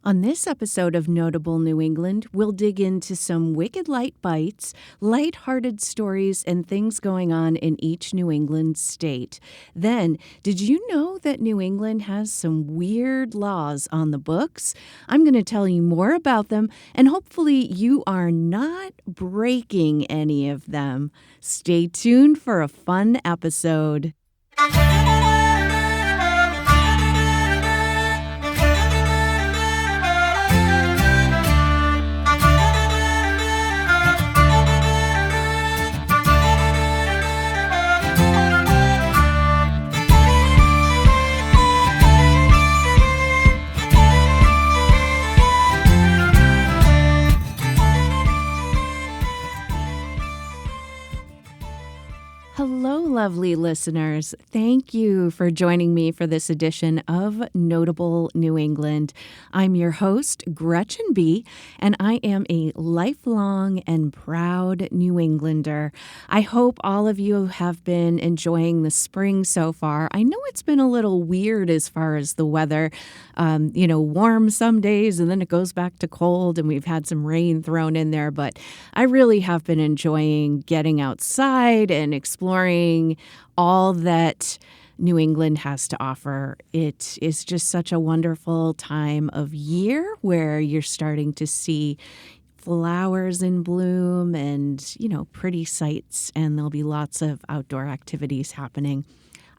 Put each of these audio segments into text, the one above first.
On this episode of Notable New England, we'll dig into some wicked light bites, light-hearted stories, and things going on in each New England state. Then, did you know that New England has some weird laws on the books? I'm going to tell you more about them, and hopefully you are not breaking any of them. Stay tuned for a fun episode. Hello, lovely listeners. Thank you for joining me for this edition of Notable New England. I'm your host, Gretchen B., and I am a lifelong and proud New Englander. I hope all of you have been enjoying the spring so far. I know it's been a little weird as far as the weather, warm some days and then it goes back to cold and we've had some rain thrown in there, but I really have been enjoying getting outside and exploring all that New England has to offer. It is just such a wonderful time of year where you're starting to see flowers in bloom and, pretty sights, and there'll be lots of outdoor activities happening.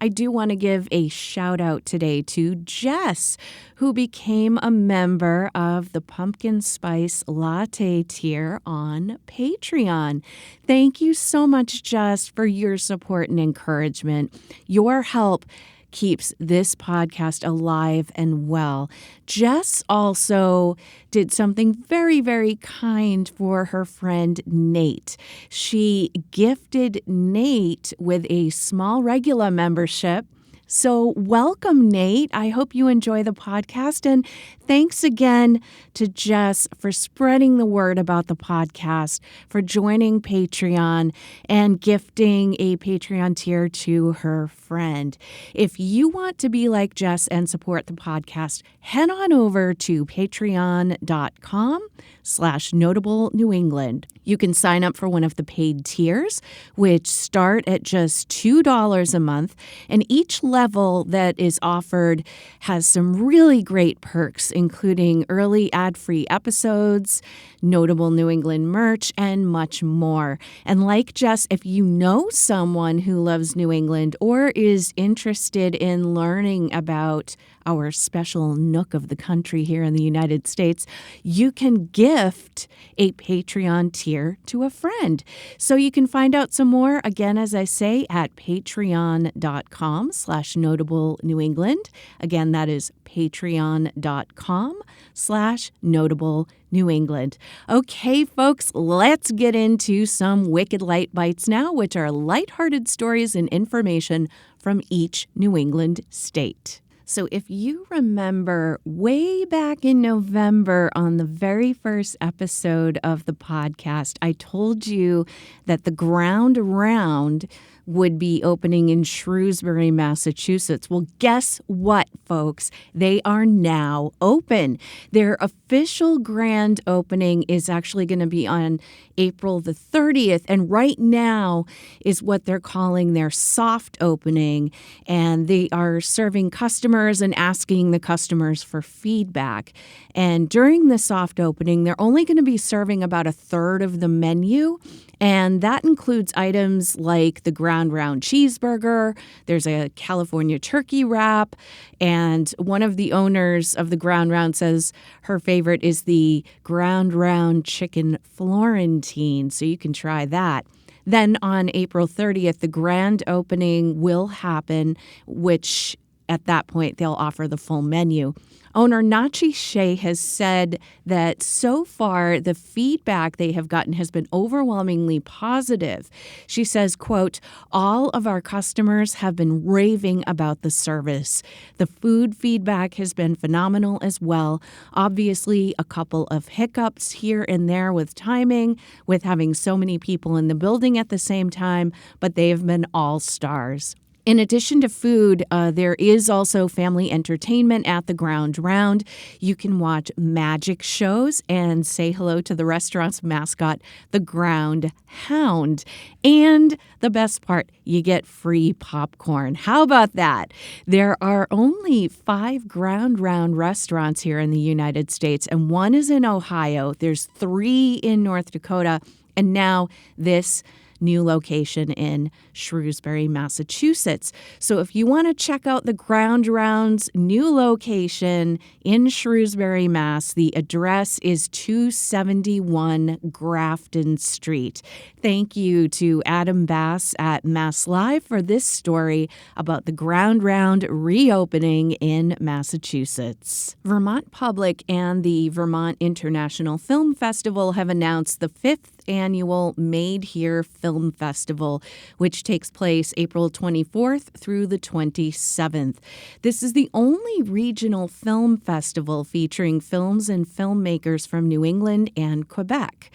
I do want to give a shout out today to Jess, who became a member of the Pumpkin Spice Latte tier on Patreon. Thank you so much, Jess, for your support and encouragement. Your help keeps this podcast alive and well. Jess also did something very, very kind for her friend Nate. She gifted Nate with a small regular membership. So welcome, Nate. I hope you enjoy the podcast. And thanks again to Jess for spreading the word about the podcast, for joining Patreon and gifting a Patreon tier to her friend. If you want to be like Jess and support the podcast, head on over to patreon.com/Notable New England. You can sign up for one of the paid tiers, which start at just $2 a month, and each level that is offered has some really great perks, including early ad-free episodes, Notable New England merch, and much more. And like Jess, if you know someone who loves New England or is interested in learning about our special nook of the country here in the United States, you can gift a Patreon tier to a friend. So you can find out some more, again, as I say, at patreon.com/Notable New England. Again, that is patreon.com/Notable New England. Okay, folks, let's get into some wicked light bites now, which are lighthearted stories and information from each New England state. So if you remember way back in November on the very first episode of the podcast, I told you that the Ground Round would be opening in Shrewsbury, Massachusetts. Well, guess what, folks? They are now open. Their official grand opening is actually going to be on April the 30th, and right now is what they're calling their soft opening, and they are serving customers and asking the customers for feedback. And during the soft opening, they're only going to be serving about a third of the menu, and that includes items like the Ground Round cheeseburger, there's a California turkey wrap, and one of the owners of the Ground Round says her favorite is the Ground Round chicken Florentine, so you can try that. Then on April 30th, the grand opening will happen, which at that point they'll offer the full menu. Owner Nachi Shea has said that so far the feedback they have gotten has been overwhelmingly positive. She says, quote, "All of our customers have been raving about the service. The food feedback has been phenomenal as well. Obviously, a couple of hiccups here and there with timing, with having so many people in the building at the same time, but they have been all stars." In addition to food, there is also family entertainment at the Ground Round. You can watch magic shows and say hello to the restaurant's mascot, the Ground Hound. And the best part, you get free popcorn. How about that? There are only 5 Ground Round restaurants here in the United States, and 1 is in Ohio. There's 3 in North Dakota, and now this new location in Shrewsbury, Massachusetts. So if you want to check out the Ground Round's new location in Shrewsbury, Mass., the address is 271 Grafton Street. Thank you to Adam Bass at Mass Live for this story about the Ground Round reopening in Massachusetts. Vermont Public and the Vermont International Film Festival have announced the 5th annual Made Here Film Festival, which takes place April 24th through the 27th. This is the only regional film festival featuring films and filmmakers from New England and Quebec.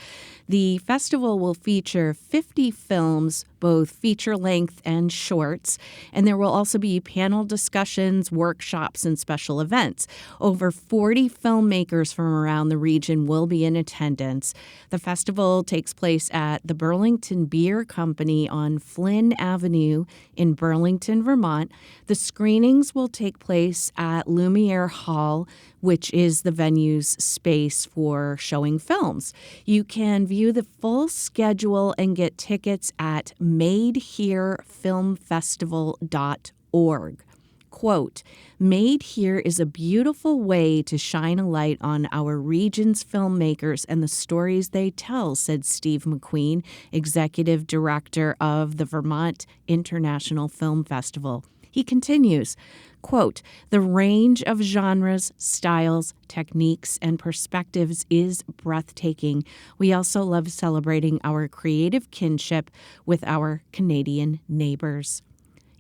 The festival will feature 50 films, both feature-length and shorts, and there will also be panel discussions, workshops, and special events. Over 40 filmmakers from around the region will be in attendance. The festival takes place at the Burlington Beer Company on Flynn Avenue in Burlington, Vermont. The screenings will take place at Lumiere Hall, which is the venue's space for showing films. You can view the full schedule and get tickets at madeherefilmfestival.org. Quote, "Made Here is a beautiful way to shine a light on our region's filmmakers and the stories they tell," said Steve McQueen, executive director of the Vermont International Film Festival. He continues, quote, "The range of genres, styles, techniques, and perspectives is breathtaking. We also love celebrating our creative kinship with our Canadian neighbors."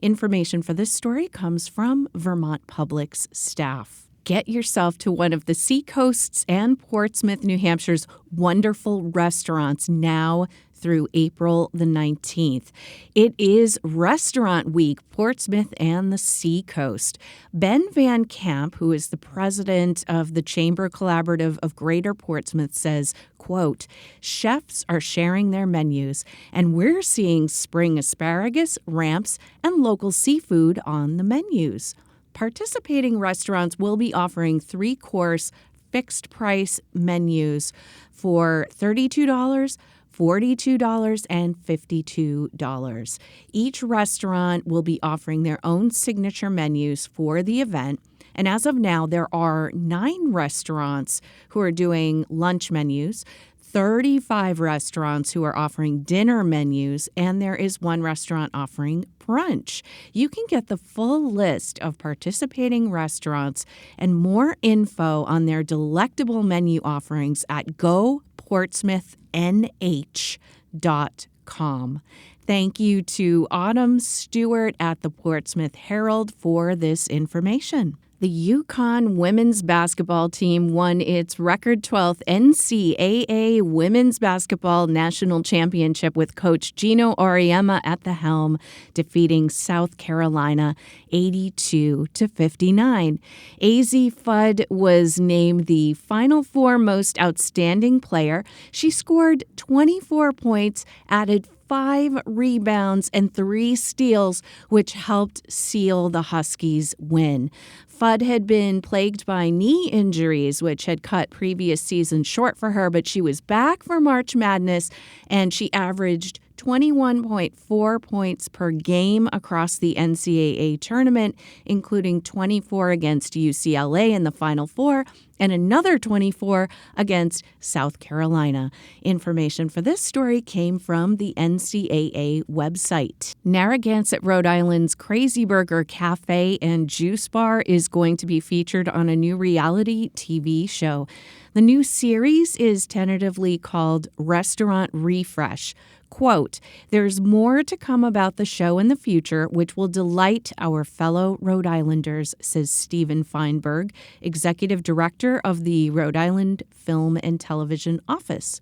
Information for this story comes from Vermont Public's staff. Get yourself to one of the Seacoast's and Portsmouth, New Hampshire's wonderful restaurants now through April the 19th. It is Restaurant Week, Portsmouth and the Seacoast. Ben Van Camp, who is the president of the Chamber Collaborative of Greater Portsmouth, says, quote, "Chefs are sharing their menus, and we're seeing spring asparagus, ramps, and local seafood on the menus." Participating restaurants will be offering 3-course fixed-price menus for $32, $42, and $52. Each restaurant will be offering their own signature menus for the event. And as of now, there are 9 restaurants who are doing lunch menus, 35 restaurants who are offering dinner menus, and there is 1 restaurant offering brunch. You can get the full list of participating restaurants and more info on their delectable menu offerings at goportsmouthnh.com. Thank you to Autumn Stewart at the Portsmouth Herald for this information. The Yukon women's basketball team won its record 12th NCAA Women's Basketball National Championship with Coach Gino Auriemma at the helm, defeating South Carolina 82-59. AZ Fudd was named the Final Four Most Outstanding Player. She scored 24 points, added 5 rebounds and 3 steals, which helped seal the Huskies' win. Fudd had been plagued by knee injuries, which had cut previous season short for her, but she was back for March Madness, and she averaged 21.4 points per game across the NCAA tournament, including 24 against UCLA in the Final Four and another 24 against South Carolina. Information for this story came from the NCAA website. Narragansett, Rhode Island's Crazy Burger Cafe and Juice Bar is going to be featured on a new reality TV show. The new series is tentatively called Restaurant Refresh. Quote, "There's more to come about the show in the future, which will delight our fellow Rhode Islanders," says Stephen Feinberg, executive director of the Rhode Island Film and Television Office.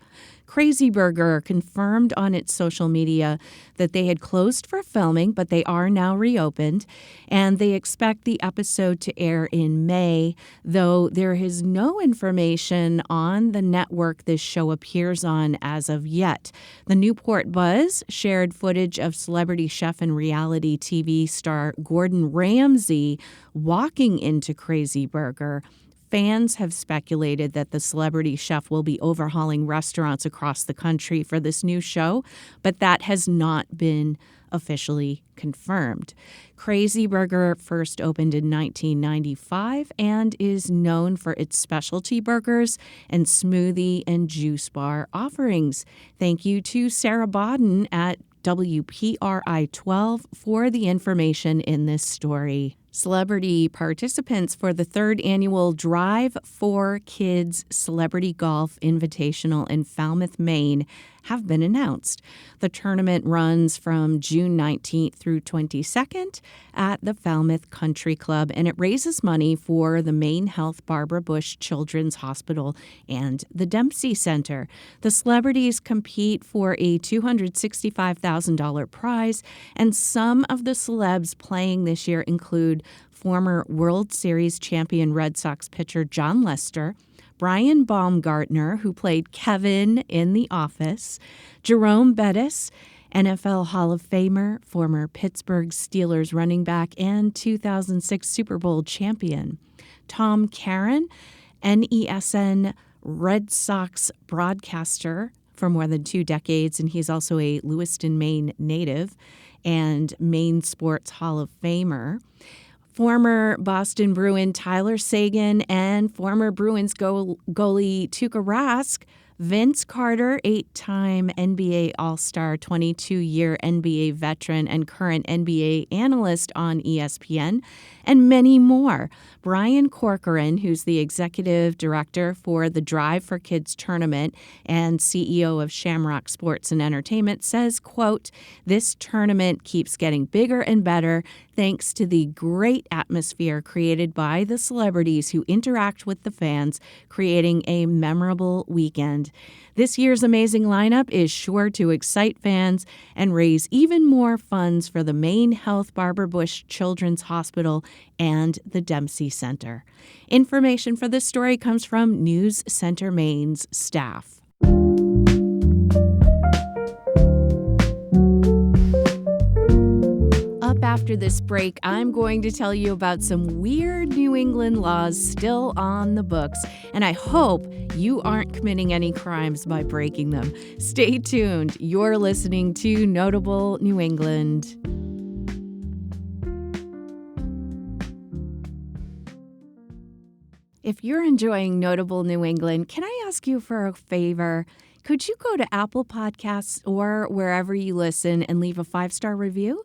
Crazy Burger confirmed on its social media that they had closed for filming, but they are now reopened, and they expect the episode to air in May, though there is no information on the network this show appears on as of yet. The Newport Buzz shared footage of celebrity chef and reality TV star Gordon Ramsay walking into Crazy Burger. Fans have speculated that the celebrity chef will be overhauling restaurants across the country for this new show, but that has not been officially confirmed. Crazy Burger first opened in 1995 and is known for its specialty burgers and smoothie and juice bar offerings. Thank you to Sarah Bodden at WPRI 12 for the information in this story. Celebrity participants for the third annual Drive for Kids Celebrity Golf Invitational in Falmouth, Maine have been announced. The tournament runs from June 19th through 22nd at the Falmouth Country Club, and it raises money for the Maine Health Barbara Bush Children's Hospital and the Dempsey Center. The celebrities compete for a $265,000 prize, and some of the celebs playing this year include former World Series champion Red Sox pitcher John Lester, Brian Baumgartner, who played Kevin in The Office, Jerome Bettis, NFL Hall of Famer, former Pittsburgh Steelers running back, and 2006 Super Bowl champion, Tom Caron, NESN Red Sox broadcaster for more than 2 decades, and he's also a Lewiston, Maine native and Maine Sports Hall of Famer. Former Boston Bruin Tyler Seguin and former Bruins goalie Tuukka Rask, Vince Carter, 8-time NBA All-Star, 22-year NBA veteran and current NBA analyst on ESPN, and many more. Brian Corcoran, who's the executive director for the Drive for Kids tournament and CEO of Shamrock Sports and Entertainment, says, quote, "This tournament keeps getting bigger and better thanks to the great atmosphere created by the celebrities who interact with the fans, creating a memorable weekend. This year's amazing lineup is sure to excite fans and raise even more funds for the Maine Health Barbara Bush Children's Hospital and the Dempsey Center." Information for this story comes from News Center Maine's staff. Up after this break, I'm going to tell you about some weird New England laws still on the books, and I hope you aren't committing any crimes by breaking them. Stay tuned. You're listening to Notable New England. If you're enjoying Notable New England, can I ask you for a favor? Could you go to Apple Podcasts or wherever you listen and leave a 5-star review?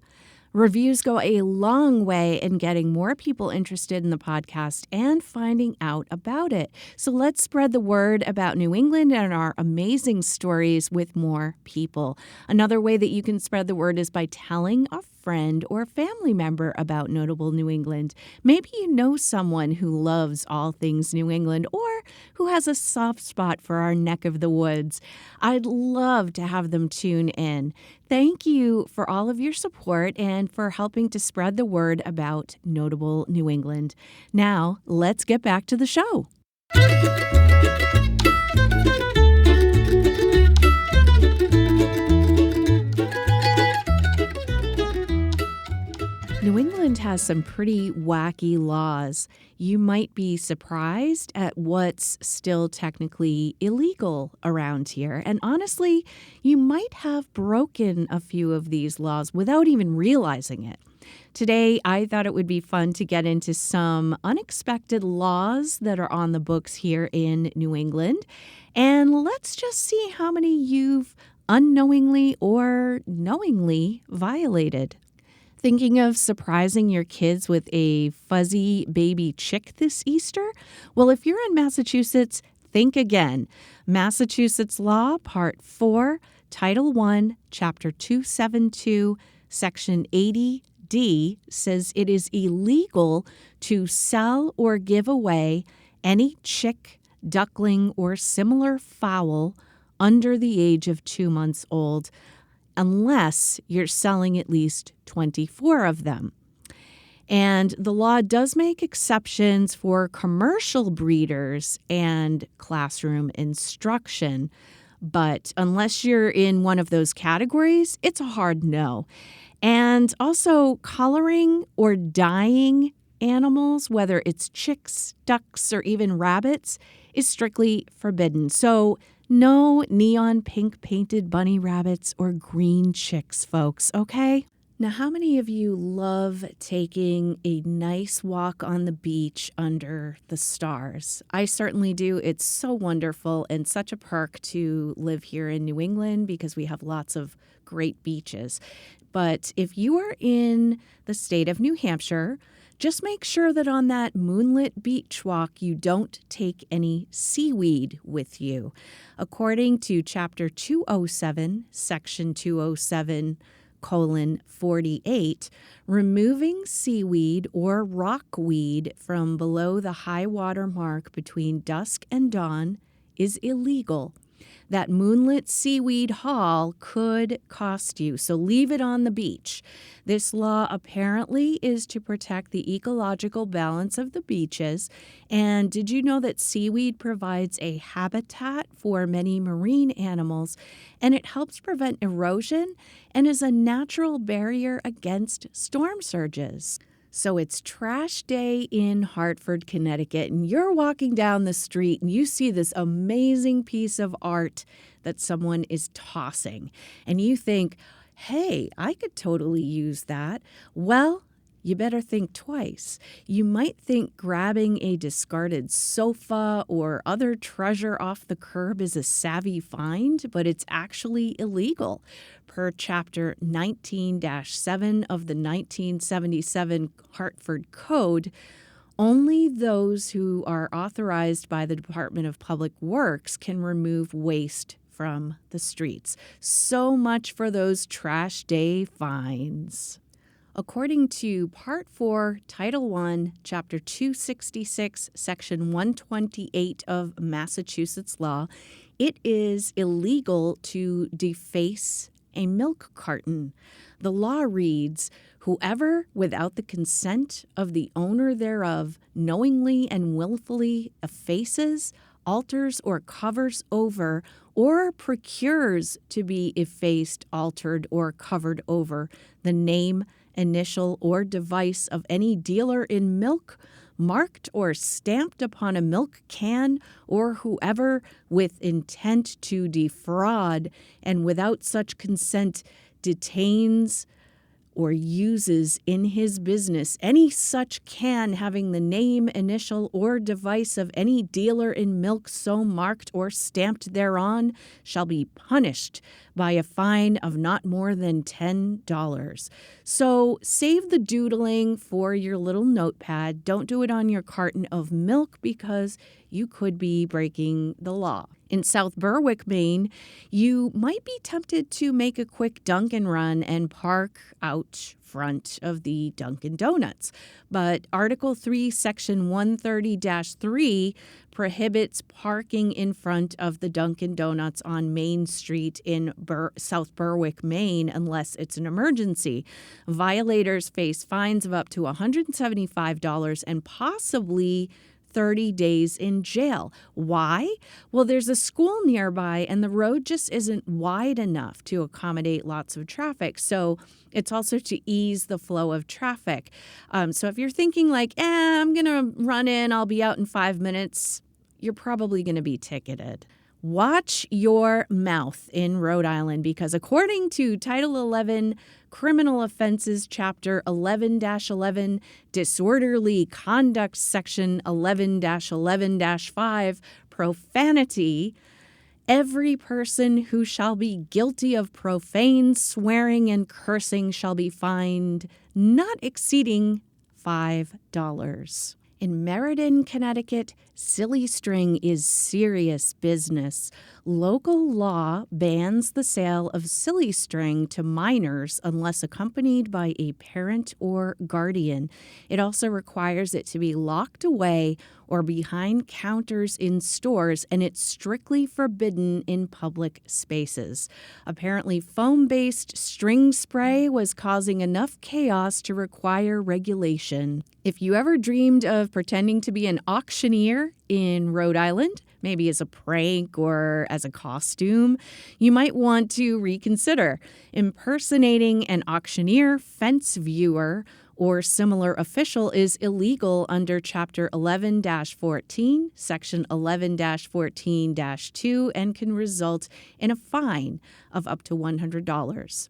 Reviews go a long way in getting more people interested in the podcast and finding out about it. So let's spread the word about New England and our amazing stories with more people. Another way that you can spread the word is by telling a friend or family member about Notable New England. Maybe you know someone who loves all things New England or who has a soft spot for our neck of the woods. I'd love to have them tune in. Thank you for all of your support and for helping to spread the word about Notable New England. Now, let's get back to the show. New England has some pretty wacky laws. You might be surprised at what's still technically illegal around here. And honestly, you might have broken a few of these laws without even realizing it. Today, I thought it would be fun to get into some unexpected laws that are on the books here in New England. And let's just see how many you've unknowingly or knowingly violated. Thinking of surprising your kids with a fuzzy baby chick this Easter? Well, if you're in Massachusetts, think again. Massachusetts Law, Part 4, Title I, Chapter 272, Section 80D says it is illegal to sell or give away any chick, duckling, or similar fowl under the age of 2 months old, unless you're selling at least 24 of them. And the law does make exceptions for commercial breeders and classroom instruction. But unless you're in one of those categories, it's a hard no. And also, coloring or dyeing animals, whether it's chicks, ducks, or even rabbits, is strictly forbidden. So no neon pink painted bunny rabbits or green chicks, folks, okay? Now, how many of you love taking a nice walk on the beach under the stars? I certainly do. It's so wonderful and such a perk to live here in New England because we have lots of great beaches. But if you are in the state of New Hampshire, just make sure that on that moonlit beach walk, you don't take any seaweed with you. According to Chapter 207, Section 207:48, removing seaweed or rockweed from below the high water mark between dusk and dawn is illegal. That moonlit seaweed haul could cost you, so leave it on the beach. This law apparently is to protect the ecological balance of the beaches. And did you know that seaweed provides a habitat for many marine animals, and it helps prevent erosion and is a natural barrier against storm surges? So it's trash day in Hartford, Connecticut, and you're walking down the street and you see this amazing piece of art that someone is tossing. And you think, hey, I could totally use that. Well, you better think twice. You might think grabbing a discarded sofa or other treasure off the curb is a savvy find, but it's actually illegal. Per Chapter 19-7 of the 1977 Hartford Code, only those who are authorized by the Department of Public Works can remove waste from the streets. So much for those trash day fines. According to Part 4, Title 1, Chapter 266, Section 128 of Massachusetts law, it is illegal to deface a milk carton. The law reads, whoever, without the consent of the owner thereof, knowingly and willfully effaces, alters, or covers over, or procures to be effaced, altered, or covered over the name, initial, or device of any dealer in milk, marked or stamped upon a milk can, or whoever, with intent to defraud and without such consent, detains or uses in his business any such can having the name, initial, or device of any dealer in milk so marked or stamped thereon, shall be punished by a fine of not more than $10. So save the doodling for your little notepad. Don't do it on your carton of milk because you could be breaking the law. In South Berwick, Maine, you might be tempted to make a quick Dunkin' run and park out front of the Dunkin Donuts. But Article 3, Section 130-3 prohibits parking in front of the Dunkin Donuts on Main Street in South Berwick, Maine, unless it's an emergency. Violators face fines of up to $175 and possibly 30 days in jail. Why? Well, there's a school nearby and the road just isn't wide enough to accommodate lots of traffic. So it's also to ease the flow of traffic. So if you're thinking like, I'm going to run in, I'll be out in 5 minutes, you're probably going to be ticketed. Watch your mouth in Rhode Island because according to Title 11 Criminal Offenses, Chapter 11-11, Disorderly Conduct, Section 11-11-5, Profanity, every person who shall be guilty of profane swearing and cursing shall be fined not exceeding $5. In Meriden, Connecticut, silly string is serious business. Local law bans the sale of silly string to minors unless accompanied by a parent or guardian. It also requires it to be locked away or behind counters in stores, and it's strictly forbidden in public spaces. Apparently, foam-based string spray was causing enough chaos to require regulation. If you ever dreamed of pretending to be an auctioneer in Rhode Island, maybe as a prank or as a costume, you might want to reconsider. Impersonating an auctioneer, fence viewer, or similar official is illegal under Chapter 11-14, Section 11-14-2, and can result in a fine of up to $100.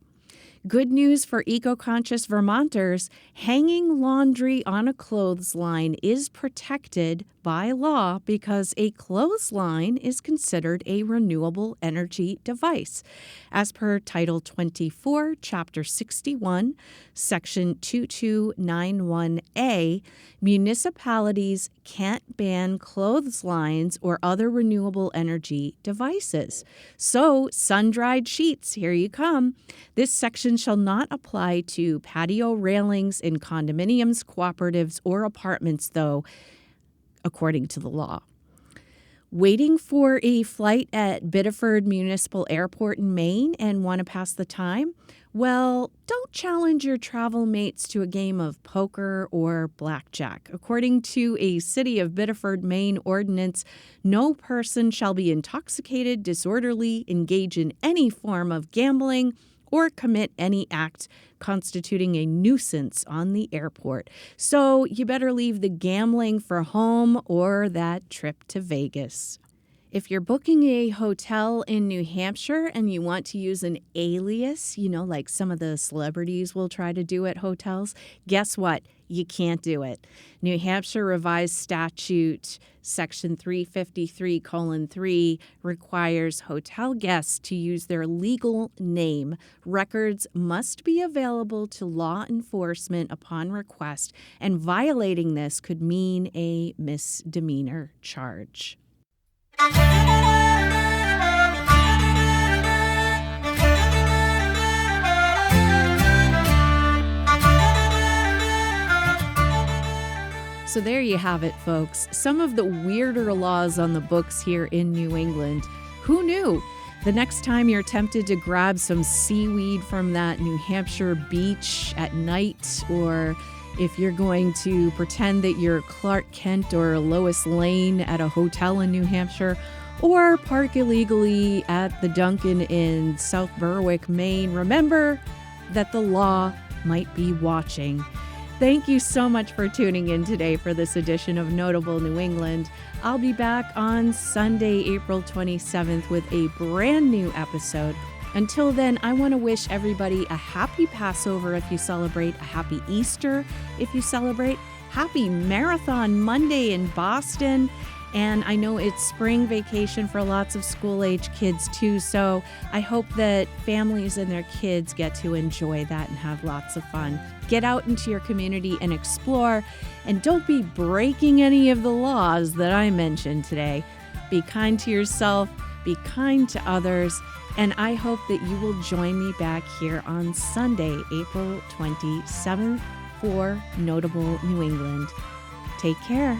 Good news for eco-conscious Vermonters, hanging laundry on a clothesline is protected by law because a clothesline is considered a renewable energy device. As per Title 24, Chapter 61, Section 2291A, municipalities can't ban clotheslines or other renewable energy devices. So, sun-dried sheets, here you come. This section shall not apply to patio railings in condominiums, cooperatives, or apartments, though, according to the law. Waiting for a flight at Biddeford Municipal Airport in Maine and want to pass the time? Well, don't challenge your travel mates to a game of poker or blackjack. According to a City of Biddeford, Maine ordinance, no person shall be intoxicated, disorderly, engage in any form of gambling, or commit any act constituting a nuisance on the airport. So you better leave the gambling for home or that trip to Vegas. If you're booking a hotel in New Hampshire and you want to use an alias, like some of the celebrities will try to do at hotels, guess what? You can't do it. New Hampshire revised statute section 353:3 requires hotel guests to use their legal name. Records must be available to law enforcement upon request, and violating this could mean a misdemeanor charge. So there you have it, folks. Some of the weirder laws on the books here in New England. Who knew? The next time you're tempted to grab some seaweed from that New Hampshire beach at night, or if you're going to pretend that you're Clark Kent or Lois Lane at a hotel in New Hampshire, or park illegally at the Dunkin in South Berwick, Maine, remember that the law might be watching. Thank you so much for tuning in today for this edition of Notable New England. I'll be back on Sunday, April 27th with a brand new episode. Until then, I want to wish everybody a happy Passover if you celebrate, a happy Easter if you celebrate, happy Marathon Monday in Boston. And I know it's spring vacation for lots of school-age kids too, so I hope that families and their kids get to enjoy that and have lots of fun. Get out into your community and explore, and don't be breaking any of the laws that I mentioned today. Be kind to yourself, be kind to others, and I hope that you will join me back here on Sunday, April 27th for Notable New England. Take care.